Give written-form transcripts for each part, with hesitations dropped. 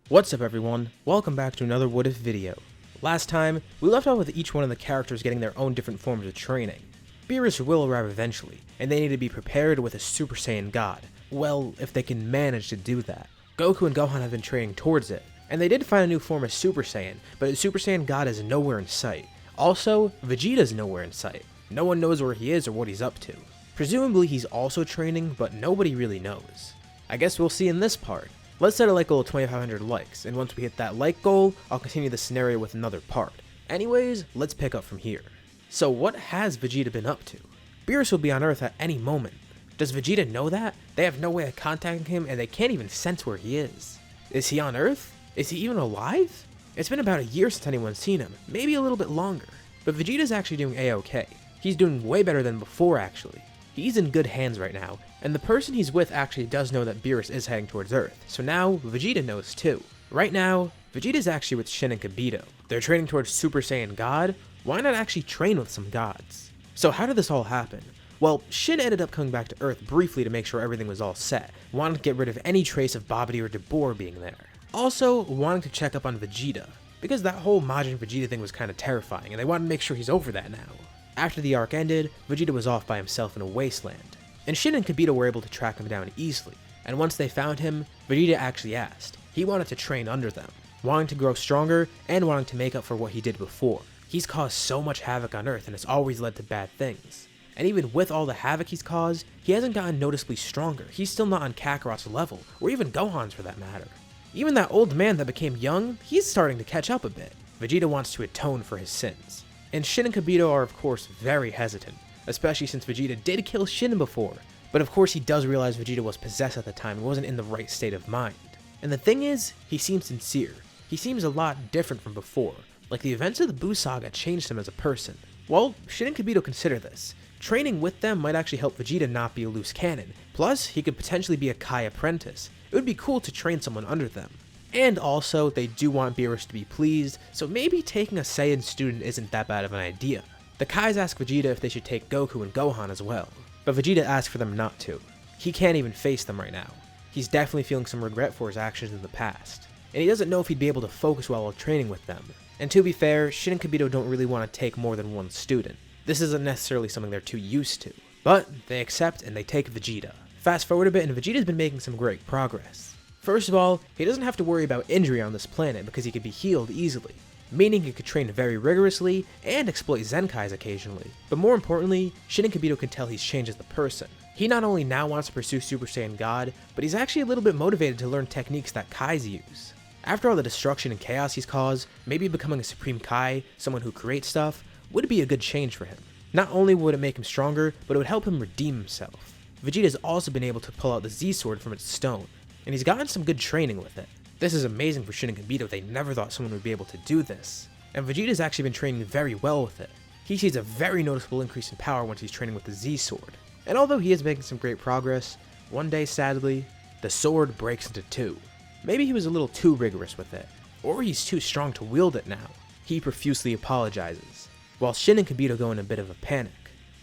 What's up everyone, welcome back to another What If video. Last time, we left off with each one of the characters getting their own different forms of training. Beerus will arrive eventually, and they need to be prepared with a Super Saiyan God. Well, if they can manage to do that. Goku and Gohan have been training towards it, and they did find a new form of Super Saiyan, but the Super Saiyan God is nowhere in sight. Also, Vegeta's nowhere in sight. No one knows where he is or what he's up to. Presumably he's also training, but nobody really knows. I guess we'll see in this part. Let's set a like goal of 2,500 likes, and once we hit that like goal, I'll continue the scenario with another part. Anyways, let's pick up from here. So what has Vegeta been up to? Beerus will be on Earth at any moment. Does Vegeta know that? They have no way of contacting him, and they can't even sense where he is. Is he on Earth? Is he even alive? It's been about a year since anyone's seen him, maybe a little bit longer. But Vegeta's actually doing a-okay. He's doing way better than before actually. He's in good hands right now, and the person he's with actually does know that Beerus is heading towards Earth, so now Vegeta knows too. Right now, Vegeta's actually with Shin and Kibito. They're training towards Super Saiyan God. Why not actually train with some gods? So how did this all happen? Well, Shin ended up coming back to Earth briefly to make sure everything was all set, wanting to get rid of any trace of Babidi or Dabur being there. Also, wanting to check up on Vegeta, because that whole Majin Vegeta thing was kind of terrifying, and they wanted to make sure he's over that now. After the arc ended, Vegeta was off by himself in a wasteland, and Shin and Kibito were able to track him down easily, and once they found him, Vegeta actually asked. He wanted to train under them, wanting to grow stronger and wanting to make up for what he did before. He's caused so much havoc on Earth and it's always led to bad things. And even with all the havoc he's caused, he hasn't gotten noticeably stronger. He's still not on Kakarot's level, or even Gohan's for that matter. Even that old man that became young, he's starting to catch up a bit. Vegeta wants to atone for his sins. And Shin and Kibito are of course very hesitant, especially since Vegeta did kill Shin before, but of course he does realize Vegeta was possessed at the time and wasn't in the right state of mind. And the thing is, he seems sincere. He seems a lot different from before, like the events of the Buu Saga changed him as a person. Well, Shin and Kibito consider this. Training with them might actually help Vegeta not be a loose cannon, plus he could potentially be a Kai apprentice. It would be cool to train someone under them. And also, they do want Beerus to be pleased, so maybe taking a Saiyan student isn't that bad of an idea. The Kais ask Vegeta if they should take Goku and Gohan as well, but Vegeta asks for them not to. He can't even face them right now. He's definitely feeling some regret for his actions in the past, and he doesn't know if he'd be able to focus well while training with them. And to be fair, Shin and Kibito don't really want to take more than one student. This isn't necessarily something they're too used to, but they accept and they take Vegeta. Fast forward a bit and Vegeta's been making some great progress. First of all, he doesn't have to worry about injury on this planet because he can be healed easily, meaning he could train very rigorously and exploit Zenkais occasionally. But more importantly, Shin and Kibito can tell he's changed as the person. He not only now wants to pursue Super Saiyan God, but he's actually a little bit motivated to learn techniques that Kais use. After all the destruction and chaos he's caused, maybe becoming a Supreme Kai, someone who creates stuff, would be a good change for him. Not only would it make him stronger, but it would help him redeem himself. Vegeta's also been able to pull out the Z-Sword from its stone, and he's gotten some good training with it. This is amazing for Shin and Kibito. They never thought someone would be able to do this. And Vegeta's actually been training very well with it. He sees a very noticeable increase in power once he's training with the Z-Sword. And although he is making some great progress, one day sadly, the sword breaks into two. Maybe he was a little too rigorous with it, or he's too strong to wield it now. He profusely apologizes, while Shin and Kibito go in a bit of a panic.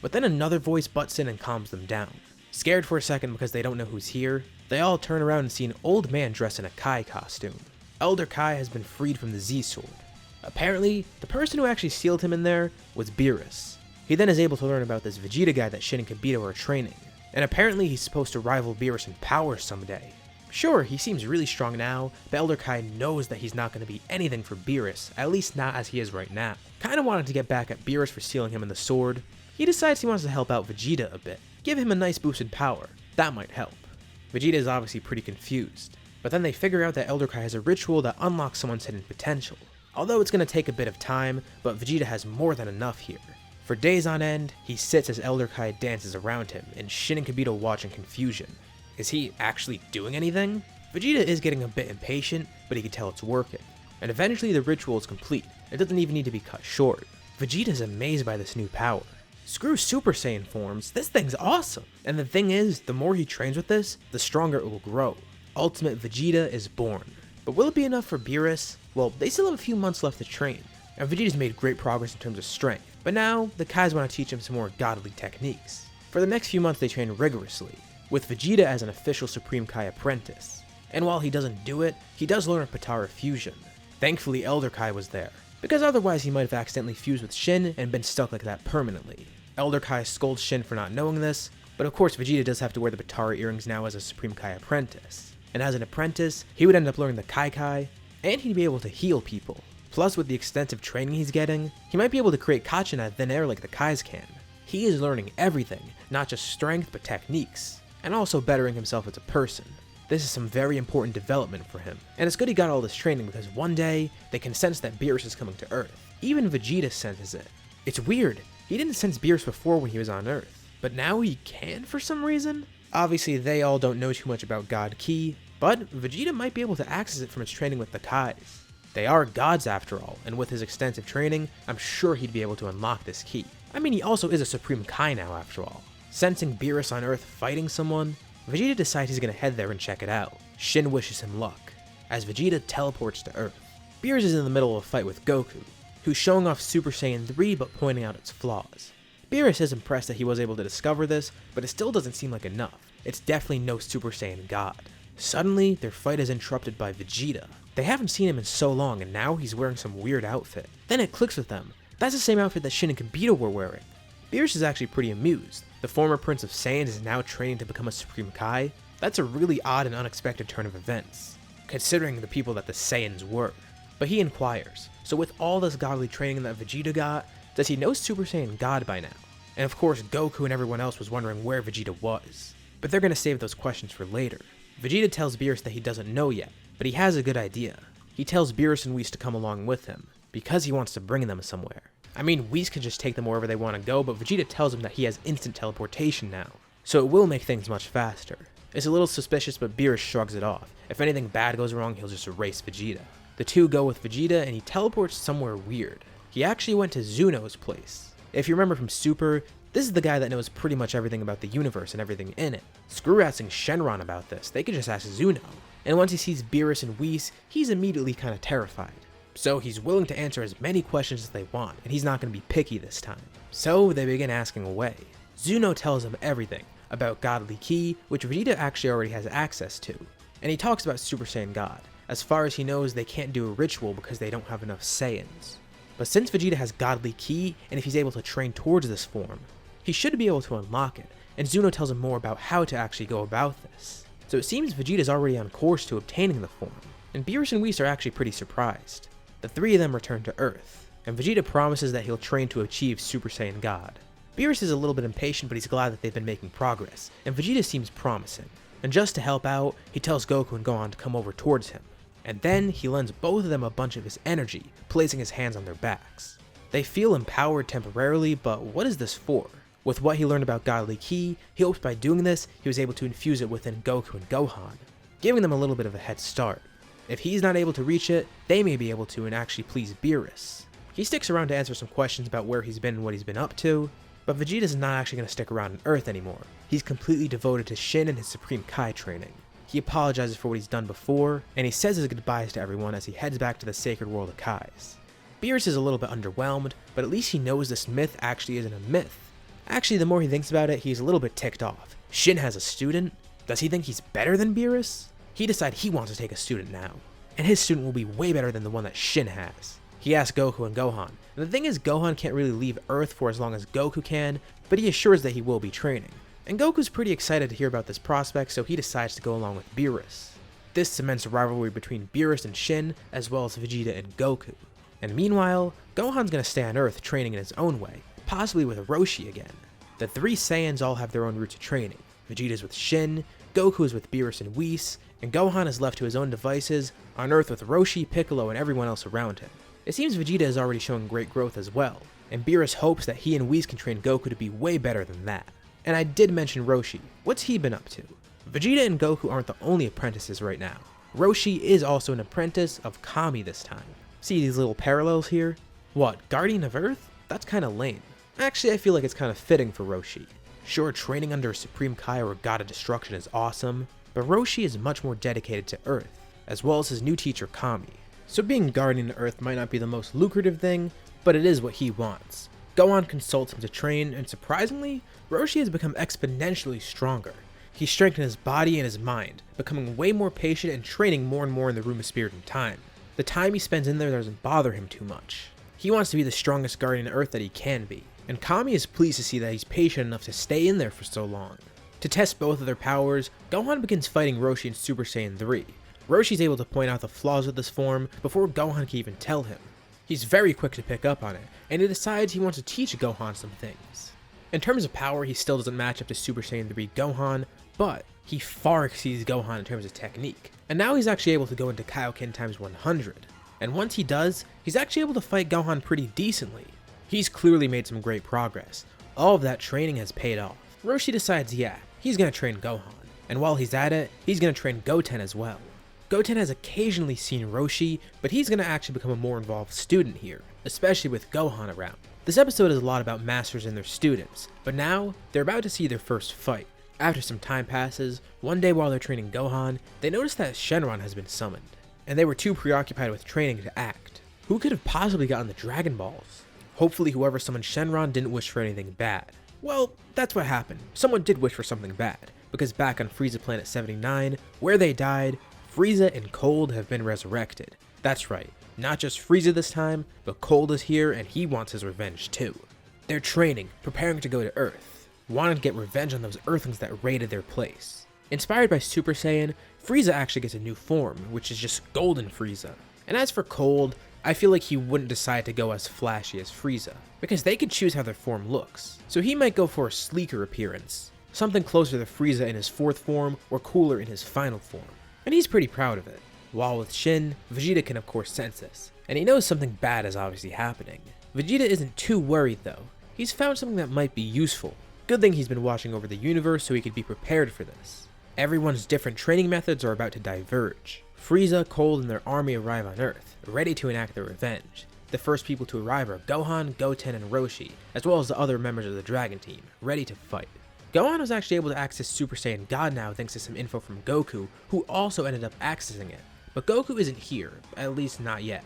But then another voice butts in and calms them down. Scared for a second because they don't know who's here, they all turn around and see an old man dressed in a Kai costume. Elder Kai has been freed from the Z-Sword. Apparently, the person who actually sealed him in there was Beerus. He then is able to learn about this Vegeta guy that Shin and Kibito are training, and apparently he's supposed to rival Beerus in power someday. Sure, he seems really strong now, but Elder Kai knows that he's not going to be anything for Beerus, at least not as he is right now. Kinda wanting to get back at Beerus for stealing him in the sword, he decides he wants to help out Vegeta a bit, give him a nice boost in power. That might help. Vegeta is obviously pretty confused, but then they figure out that Elder Kai has a ritual that unlocks someone's hidden potential. Although it's going to take a bit of time, but Vegeta has more than enough here. For days on end, he sits as Elder Kai dances around him, and Shin and Kibito watch in confusion. Is he actually doing anything? Vegeta is getting a bit impatient, but he can tell it's working. And eventually the ritual is complete. It doesn't even need to be cut short. Vegeta is amazed by this new power. Screw Super Saiyan forms, this thing's awesome! And the thing is, the more he trains with this, the stronger it will grow. Ultimate Vegeta is born. But will it be enough for Beerus? Well, they still have a few months left to train, and Vegeta's made great progress in terms of strength. But now, the Kais want to teach him some more godly techniques. For the next few months they train rigorously, with Vegeta as an official Supreme Kai apprentice. And while he doesn't do it, he does learn Potara fusion. Thankfully Elder Kai was there, because otherwise he might have accidentally fused with Shin and been stuck like that permanently. Elder Kai scolds Shin for not knowing this, but of course Vegeta does have to wear the Potara earrings now as a Supreme Kai apprentice. And as an apprentice, he would end up learning the Kai, and he'd be able to heal people. Plus, with the extensive training he's getting, he might be able to create Kachin out of thin air like the Kais can. He is learning everything, not just strength but techniques, and also bettering himself as a person. This is some very important development for him, and it's good he got all this training because one day, they can sense that Beerus is coming to Earth. Even Vegeta senses it. It's weird, he didn't sense Beerus before when he was on Earth, but now he can for some reason? Obviously they all don't know too much about God Ki, but Vegeta might be able to access it from his training with the Kais. They are gods after all, and with his extensive training, I'm sure he'd be able to unlock this key. I mean, he also is a Supreme Kai now after all. Sensing Beerus on Earth fighting someone, Vegeta decides he's gonna head there and check it out. Shin wishes him luck, as Vegeta teleports to Earth. Beerus is in the middle of a fight with Goku, who's showing off Super Saiyan 3 but pointing out its flaws. Beerus is impressed that he was able to discover this, but it still doesn't seem like enough. It's definitely no Super Saiyan God. Suddenly, their fight is interrupted by Vegeta. They haven't seen him in so long, and now he's wearing some weird outfit. Then it clicks with them. That's the same outfit that Shin and Kibito were wearing. Beerus is actually pretty amused. The former Prince of Saiyans is now training to become a Supreme Kai. That's a really odd and unexpected turn of events, considering the people that the Saiyans were. But he inquires, so with all this godly training that Vegeta got, does he know Super Saiyan God by now? And of course, Goku and everyone else was wondering where Vegeta was. But they're gonna save those questions for later. Vegeta tells Beerus that he doesn't know yet, but he has a good idea. He tells Beerus and Whis to come along with him, because he wants to bring them somewhere. I mean, Whis can just take them wherever they want to go, but Vegeta tells him that he has instant teleportation now, so it will make things much faster. It's a little suspicious, but Beerus shrugs it off. If anything bad goes wrong, he'll just erase Vegeta. The two go with Vegeta, and he teleports somewhere weird. He actually went to Zuno's place. If you remember from Super, this is the guy that knows pretty much everything about the universe and everything in it. Screw asking Shenron about this, they could just ask Zuno. And once he sees Beerus and Whis, he's immediately kind of terrified. So he's willing to answer as many questions as they want, and he's not going to be picky this time. So they begin asking away. Zuno tells him everything about Godly Ki, which Vegeta actually already has access to. And he talks about Super Saiyan God. As far as he knows, they can't do a ritual because they don't have enough Saiyans. But since Vegeta has Godly Ki, and if he's able to train towards this form, he should be able to unlock it, and Zuno tells him more about how to actually go about this. So it seems Vegeta's already on course to obtaining the form, and Beerus and Whis are actually pretty surprised. The three of them return to Earth, and Vegeta promises that he'll train to achieve Super Saiyan God. Beerus is a little bit impatient, but he's glad that they've been making progress, and Vegeta seems promising. And just to help out, he tells Goku and Gohan to come over towards him. And then he lends both of them a bunch of his energy, placing his hands on their backs. They feel empowered temporarily, but what is this for? With what he learned about Godly Ki, he hopes by doing this, he was able to infuse it within Goku and Gohan, giving them a little bit of a head start. If he's not able to reach it, they may be able to and actually please Beerus. He sticks around to answer some questions about where he's been and what he's been up to, but Vegeta's not actually going to stick around on Earth anymore. He's completely devoted to Shin and his Supreme Kai training. He apologizes for what he's done before, and he says his goodbyes to everyone as he heads back to the sacred world of Kais. Beerus is a little bit underwhelmed, but at least he knows this myth actually isn't a myth. Actually, the more he thinks about it, he's a little bit ticked off. Shin has a student? Does he think he's better than Beerus? He decides he wants to take a student now, and his student will be way better than the one that Shin has. He asks Goku and Gohan, and the thing is Gohan can't really leave Earth for as long as Goku can, but he assures that he will be training. And Goku's pretty excited to hear about this prospect, so he decides to go along with Beerus. This cements a rivalry between Beerus and Shin, as well as Vegeta and Goku. And meanwhile, Gohan's gonna stay on Earth training in his own way, possibly with Roshi again. The three Saiyans all have their own routes of training. Vegeta's with Shin, Goku is with Beerus and Whis, and Gohan is left to his own devices on Earth with Roshi, Piccolo, and everyone else around him. It seems Vegeta is already showing great growth as well, and Beerus hopes that he and Whis can train Goku to be way better than that. And I did mention Roshi. What's he been up to? Vegeta and Goku aren't the only apprentices right now. Roshi is also an apprentice of Kami this time. See these little parallels here? What, Guardian of Earth? That's kinda lame. Actually, I feel like it's kinda fitting for Roshi. Sure, training under a Supreme Kai or a God of Destruction is awesome, but Roshi is much more dedicated to Earth, as well as his new teacher Kami. So being Guardian of Earth might not be the most lucrative thing, but it is what he wants. Gohan consults him to train, and surprisingly, Roshi has become exponentially stronger. He strengthened his body and his mind, becoming way more patient and training more and more in the Room of Spirit and Time. The time he spends in there doesn't bother him too much. He wants to be the strongest guardian of Earth that he can be, and Kami is pleased to see that he's patient enough to stay in there for so long. To test both of their powers, Gohan begins fighting Roshi in Super Saiyan 3. Roshi's able to point out the flaws of this form before Gohan can even tell him. He's very quick to pick up on it, and he decides he wants to teach Gohan some things. In terms of power, he still doesn't match up to Super Saiyan 3 Gohan, but he far exceeds Gohan in terms of technique. And now he's actually able to go into Kaioken times 100. And once he does, he's actually able to fight Gohan pretty decently. He's clearly made some great progress. All of that training has paid off. Roshi decides, yeah, he's gonna train Gohan. And while he's at it, he's gonna train Goten as well. Goten has occasionally seen Roshi, but he's gonna actually become a more involved student here, especially with Gohan around. This episode is a lot about masters and their students, but now they're about to see their first fight. After some time passes, one day while they're training Gohan, they notice that Shenron has been summoned, and they were too preoccupied with training to act. Who could have possibly gotten the Dragon Balls? Hopefully whoever summoned Shenron didn't wish for anything bad. Well, that's what happened. Someone did wish for something bad, because back on Frieza Planet 79, where they died, Frieza and Cold have been resurrected. That's right, not just Frieza this time, but Cold is here and he wants his revenge too. They're training, preparing to go to Earth, wanting to get revenge on those Earthlings that raided their place. Inspired by Super Saiyan, Frieza actually gets a new form, which is just Golden Frieza. And as for Cold, I feel like he wouldn't decide to go as flashy as Frieza, because they could choose how their form looks. So he might go for a sleeker appearance, something closer to Frieza in his fourth form or cooler in his final form. And he's pretty proud of it. While with Shin, Vegeta can of course sense this, and he knows something bad is obviously happening. Vegeta isn't too worried though. He's found something that might be useful. Good thing he's been watching over the universe so he could be prepared for this. Everyone's different training methods are about to diverge. Frieza, Cold, and their army arrive on Earth, ready to enact their revenge. The first people to arrive are Gohan, Goten, and Roshi, as well as the other members of the Dragon Team, ready to fight. Gohan was actually able to access Super Saiyan God now thanks to some info from Goku, who also ended up accessing it. But Goku isn't here, at least not yet.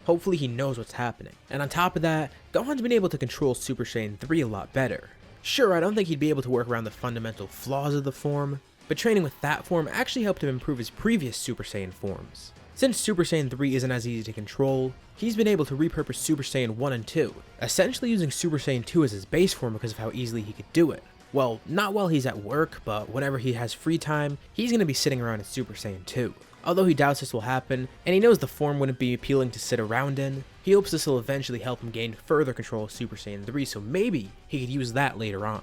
Hopefully he knows what's happening. And on top of that, Gohan's been able to control Super Saiyan 3 a lot better. Sure, I don't think he'd be able to work around the fundamental flaws of the form, but training with that form actually helped him improve his previous Super Saiyan forms. Since Super Saiyan 3 isn't as easy to control, he's been able to repurpose Super Saiyan 1 and 2, essentially using Super Saiyan 2 as his base form because of how easily he could do it. Well, not while he's at work, but whenever he has free time, he's going to be sitting around in Super Saiyan 2. Although he doubts this will happen, and he knows the form wouldn't be appealing to sit around in, he hopes this will eventually help him gain further control of Super Saiyan 3, so maybe he could use that later on.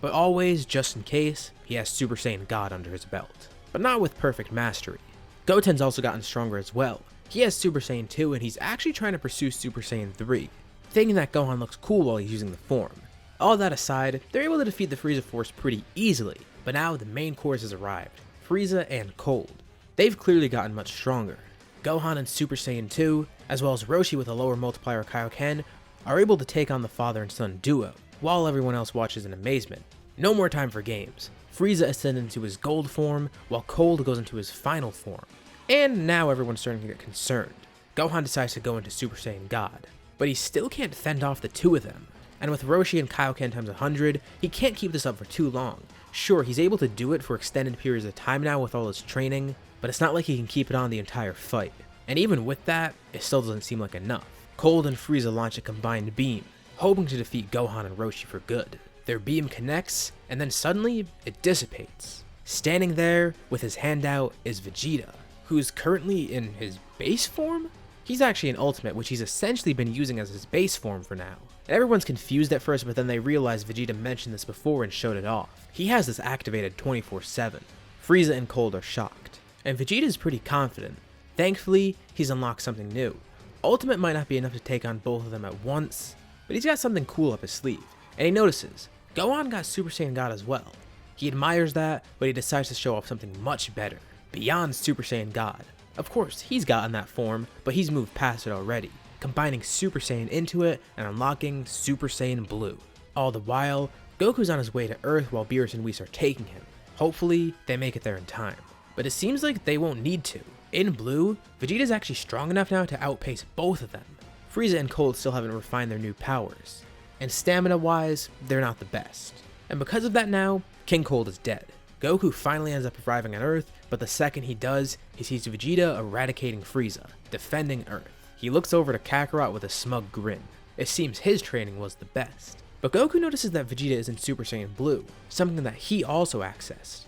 But always, just in case, he has Super Saiyan God under his belt. But not with perfect mastery. Goten's also gotten stronger as well. He has Super Saiyan 2 and he's actually trying to pursue Super Saiyan 3, thinking that Gohan looks cool while he's using the form. All that aside, they're able to defeat the Frieza Force pretty easily, but now the main course has arrived, Frieza and Cold. They've clearly gotten much stronger. Gohan and Super Saiyan 2, as well as Roshi with a lower multiplier Kaioken, are able to take on the father and son duo, while everyone else watches in amazement. No more time for games. Frieza ascends into his gold form, while Cold goes into his final form. And now everyone's starting to get concerned. Gohan decides to go into Super Saiyan God, but he still can't fend off the two of them. And with Roshi and Kaioken times 100, he can't keep this up for too long. Sure, he's able to do it for extended periods of time now with all his training, but it's not like he can keep it on the entire fight. And even with that, it still doesn't seem like enough. Cold and Frieza launch a combined beam, hoping to defeat Gohan and Roshi for good. Their beam connects, and then suddenly, it dissipates. Standing there, with his hand out, is Vegeta, who's currently in his base form? He's actually an ultimate, which he's essentially been using as his base form for now. And everyone's confused at first, but then they realize Vegeta mentioned this before and showed it off. He has this activated 24/7. Frieza and Cold are shocked, and Vegeta's pretty confident. Thankfully, he's unlocked something new. Ultimate might not be enough to take on both of them at once, but he's got something cool up his sleeve. And he notices, Gohan got Super Saiyan God as well. He admires that, but he decides to show off something much better, beyond Super Saiyan God. Of course, he's gotten that form, but he's moved past it already, combining Super Saiyan into it and unlocking Super Saiyan Blue. All the while, Goku's on his way to Earth while Beerus and Whis are taking him. Hopefully, they make it there in time. But it seems like they won't need to. In Blue, Vegeta's actually strong enough now to outpace both of them. Frieza and Cold still haven't refined their new powers, and stamina-wise, they're not the best. And because of that now, King Cold is dead. Goku finally ends up arriving on Earth, but the second he does, he sees Vegeta eradicating Frieza, defending Earth. He looks over to Kakarot with a smug grin. It seems his training was the best. But Goku notices that Vegeta is in Super Saiyan Blue, something that he also accessed,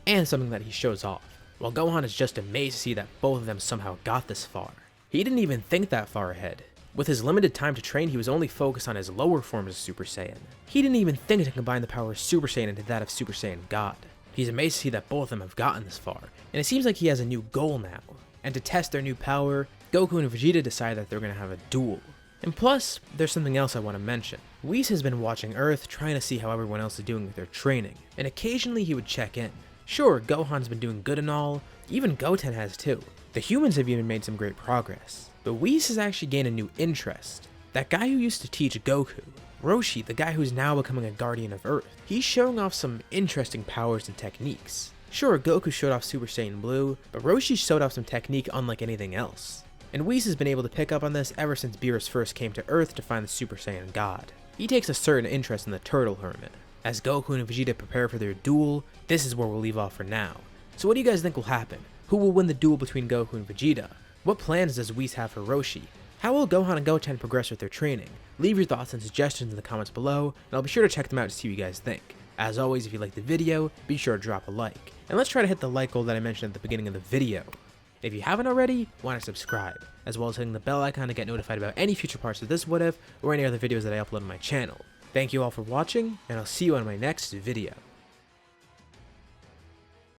and something that he shows off, while Gohan is just amazed to see that both of them somehow got this far. He didn't even think that far ahead. With his limited time to train, he was only focused on his lower forms of Super Saiyan. He didn't even think to combine the power of Super Saiyan into that of Super Saiyan God. He's amazed to see that both of them have gotten this far, and it seems like he has a new goal now. And to test their new power, Goku and Vegeta decide that they're going to have a duel. And plus, there's something else I want to mention. Whis has been watching Earth, trying to see how everyone else is doing with their training, and occasionally he would check in. Sure, Gohan's been doing good and all, even Goten has too. The humans have even made some great progress, but Whis has actually gained a new interest. That guy who used to teach Goku, Roshi, the guy who's now becoming a guardian of Earth, he's showing off some interesting powers and techniques. Sure, Goku showed off Super Saiyan Blue, but Roshi showed off some technique unlike anything else. And Whis has been able to pick up on this ever since Beerus first came to Earth to find the Super Saiyan God. He takes a certain interest in the Turtle Hermit. As Goku and Vegeta prepare for their duel, this is where we'll leave off for now. So what do you guys think will happen? Who will win the duel between Goku and Vegeta? What plans does Whis have for Roshi? How will Gohan and Goten progress with their training? Leave your thoughts and suggestions in the comments below, and I'll be sure to check them out to see what you guys think. As always, if you liked the video, be sure to drop a like. And let's try to hit the like goal that I mentioned at the beginning of the video. If you haven't already, why not subscribe, as well as hitting the bell icon to get notified about any future parts of this What If, or any other videos that I upload on my channel. Thank you all for watching, and I'll see you on my next video.